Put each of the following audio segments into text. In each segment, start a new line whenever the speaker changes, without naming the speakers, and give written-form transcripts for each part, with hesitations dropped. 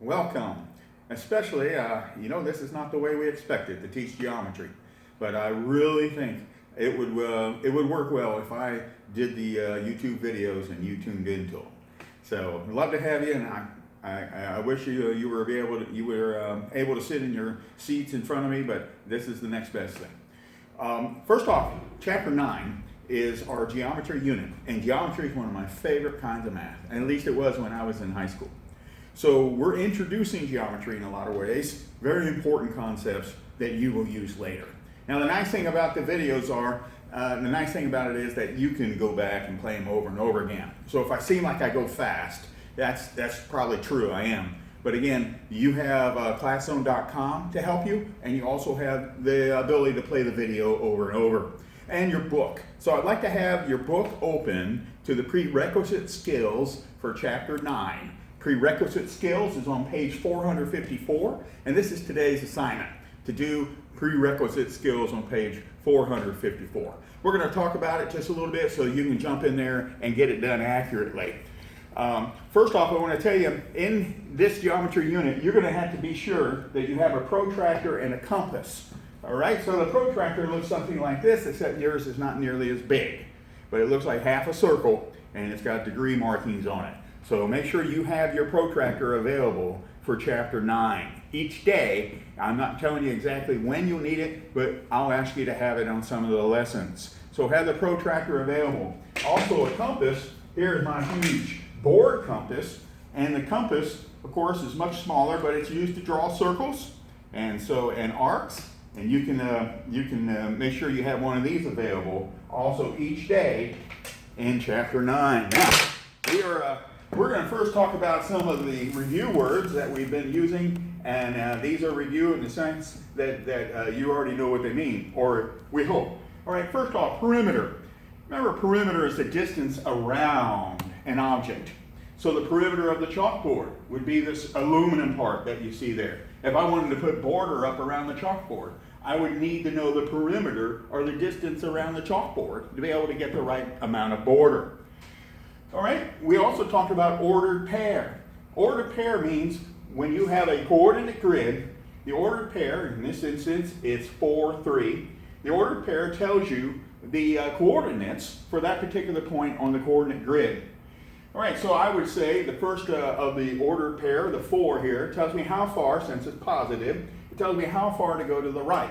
Welcome. Especially, this is not the way we expected to teach geometry, but I really think it would work well if I did the YouTube videos and you tuned into them. So I'd love to have you, and I wish you were able to sit in your seats in front of me, but this is the next best thing. First off, Chapter 9 is our geometry unit, and geometry is one of my favorite kinds of math, and at least it was when I was in high school. So we're introducing geometry in a lot of ways, very important concepts that you will use later. Now the nice thing about the videos is that you can go back and play them over and over again. So if I seem like I go fast, that's probably true, I am. But again, you have ClassZone.com to help you, and you also have the ability to play the video over and over. And your book. So I'd like to have your book open to the Prerequisite Skills for Chapter 9. Prerequisite Skills is on page 454, and this is today's assignment, to do Prerequisite Skills on page 454. We're going to talk about it just a little bit so you can jump in there and get it done accurately. First off, I want to tell you, in this geometry unit, you're going to have to be sure that you have a protractor and a compass. All right, so the protractor looks something like this, except yours is not nearly as big, but it looks like half a circle, and it's got degree markings on it. So make sure you have your protractor available for Chapter 9. Each day, I'm not telling you exactly when you'll need it, but I'll ask you to have it on some of the lessons. So have the protractor available. Also a compass. Here is my huge board compass, and the compass, of course, is much smaller, but it's used to draw circles and arcs, and you can make sure you have one of these available also each day in Chapter 9. Now, we're going to first talk about some of the review words that we've been using, and these are review in the sense that you already know what they mean, or we hope. All right, first off, perimeter. Remember, perimeter is the distance around an object. So the perimeter of the chalkboard would be this aluminum part that you see there. If I wanted to put border up around the chalkboard, I would need to know the perimeter, or the distance around the chalkboard, to be able to get the right amount of border. All right, we also talked about ordered pair. Ordered pair means when you have a coordinate grid, the ordered pair, in this instance, it's 4, 3. The ordered pair tells you the coordinates for that particular point on the coordinate grid. All right, so I would say the first of the ordered pair, the 4 here, tells me how far, since it's positive, it tells me how far to go to the right.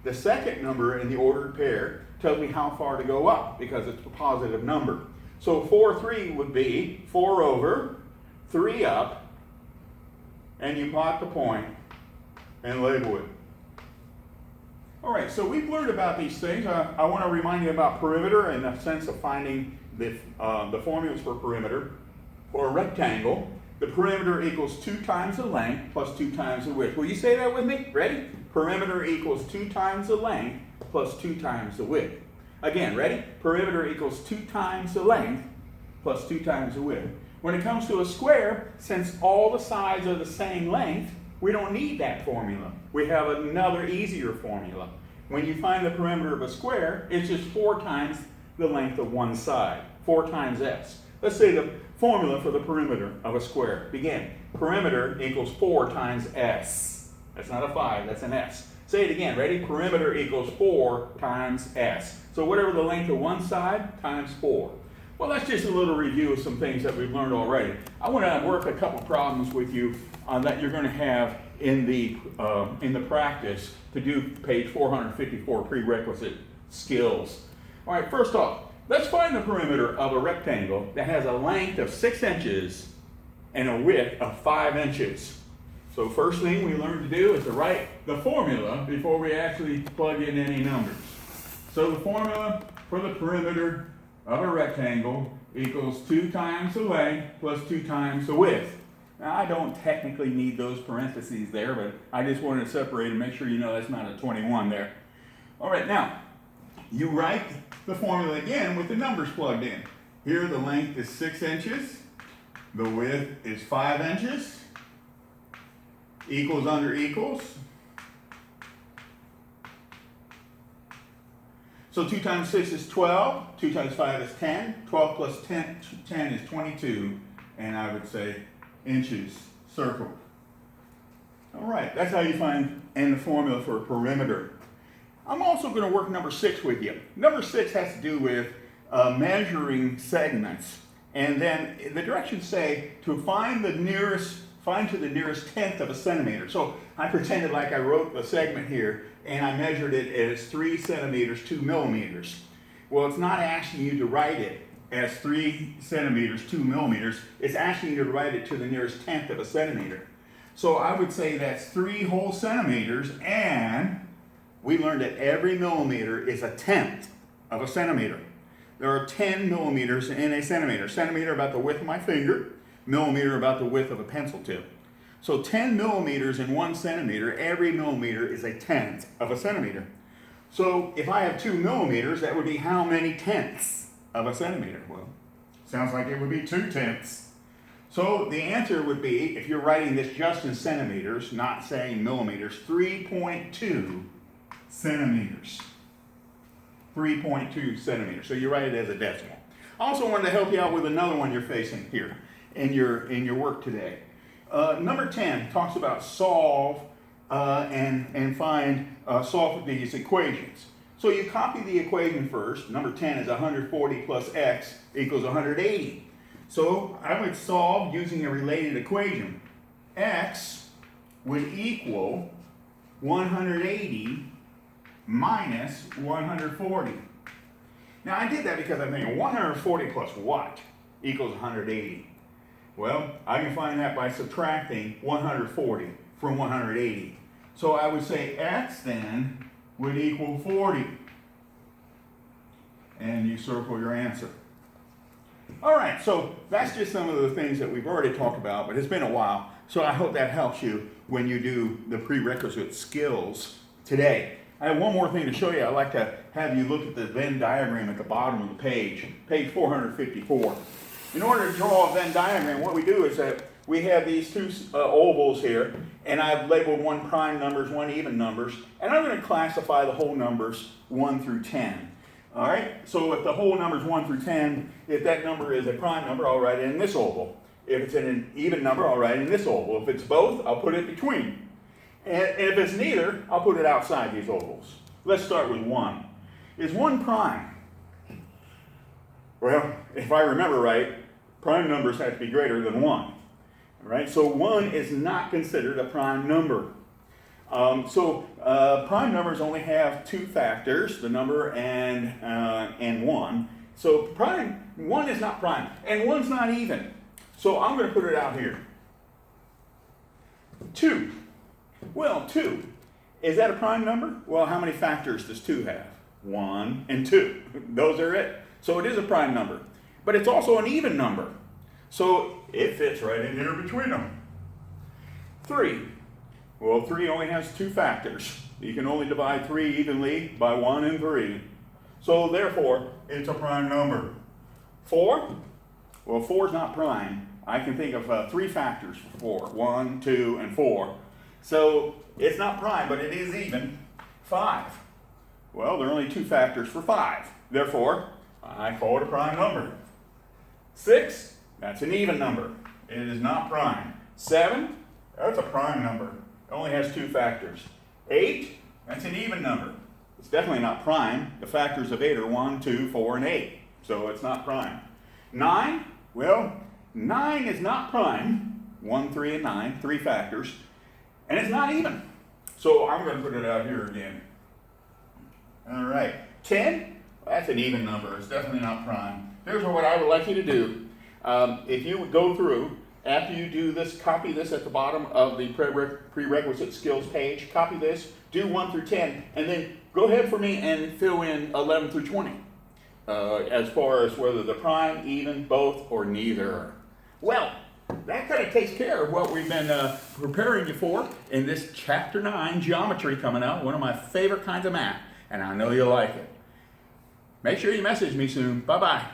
The second number in the ordered pair tells me how far to go up, because it's a positive number. So 4, 3 would be 4 over, 3 up, and you plot the point and label it. All right, so we've learned about these things. I want to remind you about perimeter in the sense of finding the formulas for perimeter. For a rectangle, the perimeter equals 2 times the length plus 2 times the width. Will you say that with me? Ready? Perimeter equals 2 times the length plus 2 times the width. Again, ready? Perimeter equals 2 times the length plus 2 times the width. When it comes to a square, since all the sides are the same length, we don't need that formula. We have another easier formula. When you find the perimeter of a square, it's just 4 times the length of one side, 4 times s. Let's say the formula for the perimeter of a square. Begin. Perimeter equals 4 times s. That's not a 5, that's an s. Say it again, ready? Perimeter equals 4 times s. So whatever the length of one side times 4. Well, that's just a little review of some things that we've learned already. I want to work a couple problems with you that you're going to have in the practice to do page 454, Prerequisite Skills. All right, first off, let's find the perimeter of a rectangle that has a length of 6 inches and a width of 5 inches. So first thing we learn to do is to write the formula before we actually plug in any numbers. So the formula for the perimeter of a rectangle equals 2 times the length plus 2 times the width. Now I don't technically need those parentheses there, but I just wanted to separate and make sure you know that's not a 21 there. All right, now you write the formula again with the numbers plugged in. Here the length is 6 inches, the width is 5 inches, equals under equals. So 2 times 6 is 12, 2 times 5 is 10, 12 plus 10 is 22, and I would say inches circled. All right, that's how you find and the formula for a perimeter. I'm also going to work number 6 with you. Number 6 has to do with measuring segments. And then the directions say to find to the nearest tenth of a centimeter. So I pretended like I wrote the segment here and I measured it as 3 centimeters, 2 millimeters. Well, it's not asking you to write it as 3 centimeters, 2 millimeters. It's asking you to write it to the nearest tenth of a centimeter. So I would say that's 3 whole centimeters, and we learned that every millimeter is a tenth of a centimeter. There are 10 millimeters in a centimeter. Centimeter about the width of my finger, millimeter about the width of a pencil tip. So 10 millimeters in 1 centimeter, every millimeter is a tenth of a centimeter. So if I have 2 millimeters, that would be how many tenths of a centimeter? Well, sounds like it would be 2 tenths. So the answer would be, if you're writing this just in centimeters, not saying millimeters, 3.2 centimeters. 3.2 centimeters. So you write it as a decimal. I also wanted to help you out with another one you're facing here in your work today. Number 10 talks about solve solve these equations. So you copy the equation first. Number 10 is 140 plus x equals 180. So I would solve using a related equation. X would equal 180 minus 140. Now I did that because I'm thinking 140 plus what equals 180? Well, I can find that by subtracting 140 from 180. So I would say x then would equal 40. And you circle your answer. All right, so that's just some of the things that we've already talked about, but it's been a while. So I hope that helps you when you do the prerequisite skills today. I have one more thing to show you. I'd like to have you look at the Venn diagram at the bottom of the page 454. In order to draw a Venn diagram, what we do is that we have these 2 ovals here, and I've labeled one prime numbers, one even numbers, and I'm going to classify the whole numbers 1 through 10. All right, so if the whole number is 1 through 10, if that number is a prime number, I'll write it in this oval. If it's an even number, I'll write it in this oval. If it's both, I'll put it between. And if it's neither, I'll put it outside these ovals. Let's start with 1. Is 1 prime? Well, if I remember right, prime numbers have to be greater than 1. All right, so 1 is not considered a prime number. Prime numbers only have 2 factors, the number and 1. So 1 is not prime, and 1's not even. So I'm going to put it out here. 2. Well, 2. Is that a prime number? Well, how many factors does 2 have? 1 and 2. Those are it. So it is a prime number. But it's also an even number. So it fits right in here between them. 3. Well, 3 only has 2 factors. You can only divide 3 evenly by 1 and 3. So therefore, it's a prime number. 4? Well, 4 is not prime. I can think of 3 factors for 4. 1, 2, and 4. So it's not prime, but it is even. 5. Well, there are only 2 factors for 5. Therefore, I call it a prime number. 6, that's an even number. It is not prime. 7, that's a prime number. It only has 2 factors. 8, that's an even number. It's definitely not prime. The factors of 8 are 1, 2, 4, and 8. So it's not prime. 9, well, 9 is not prime. 1, 3, and 9, 3 factors. And it's not even. So I'm going to put it out here again. All right. 10, that's an even number. It's definitely not prime. Here's what I would like you to do. If you would go through, after you do this, copy this at the bottom of the prerequisite skills page. Copy this, do 1 through 10, and then go ahead for me and fill in 11 through 20. As far as whether the prime, even, both, or neither. Well, that kind of takes care of what we've been preparing you for in this Chapter 9, Geometry, coming out. One of my favorite kinds of math, and I know you'll like it. Make sure you message me soon. Bye-bye.